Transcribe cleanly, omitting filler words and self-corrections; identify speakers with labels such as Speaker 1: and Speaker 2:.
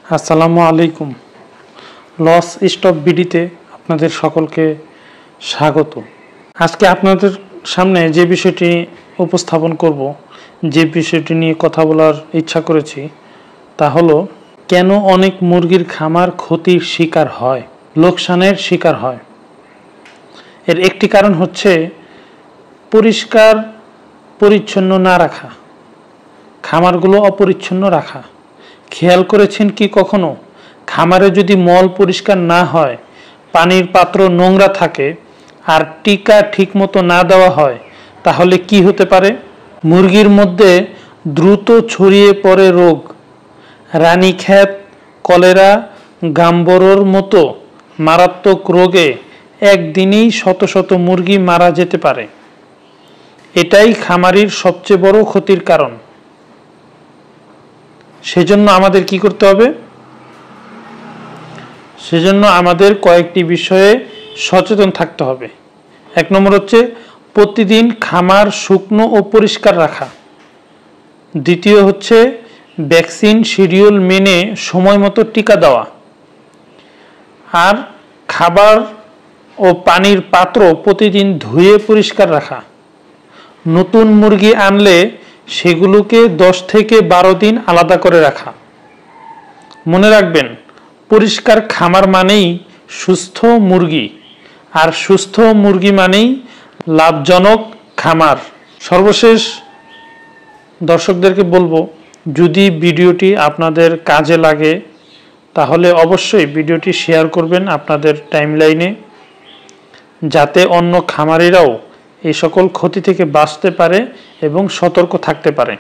Speaker 1: আসসালামু আলাইকুম। Loss stop বিডিতে আপনাদের সকলকে স্বাগত। আজকে আপনাদের সামনে যে বিষয়টি উপস্থাপন করব, যে বিষয়টি নিয়ে কথা বলার ইচ্ছা করেছি, তা হলো কেন অনেক মুরগির খামার ক্ষতির শিকার হয়, লোকসানের শিকার হয়। এর একটি কারণ হচ্ছে পরিষ্কার পরিচ্ছন্ন না রাখা, খামারগুলো অপরিচ্ছন্ন রাখা। খেয়াল করেছেন কি কখনো, খামারে যদি মল পরিষ্কার না হয়, পানির পাত্র নোংরা থাকে আর টিকা ঠিকমতো না দেওয়া হয়, তাহলে কি হতে পারে? মুরগির মধ্যে দ্রুত ছড়িয়ে পড়ে রোগ। রানীক্ষেত, কলেরা, গাম্বরোর মতো মারাত্মক রোগে একদিনেই শত শত মুরগি মারা যেতে পারে। এটাই খামারির সবচেয়ে বড় ক্ষতির কারণ। সেজন্য আমাদের কি করতে হবে? সেজন্য আমাদের কয়েকটি বিষয়ে সচেতন থাকতে হবে। 1 নম্বর হচ্ছে প্রতিদিন খামার শুকনো ও পরিষ্কার রাখা। দ্বিতীয় হচ্ছে ভ্যাকসিন শিডিউল মেনে সময় মতো টিকা দেওয়া। আর খাবার ও পানির পাত্র প্রতিদিন ধুয়ে পরিষ্কার রাখা। নতুন মুরগি আনলে সেগুলোকে 10 থেকে 12 দিন আলাদা করে রাখা। মনে রাখবেন, পরিষ্কার খামার মানেই সুস্থ মুরগি, আর সুস্থ মুরগি মানেই লাভজনক খামার। সর্বশেষ দর্শকদেরকে বলবো, যদি ভিডিওটি আপনাদের কাজে লাগে তাহলে অবশ্যই ভিডিওটি শেয়ার করবেন আপনাদের টাইমলাইনে, যাতে অন্য খামারিরাও এই সকল ক্ষতি থেকে বাঁচতে পারে এবং সতর্ক থাকতে পারে।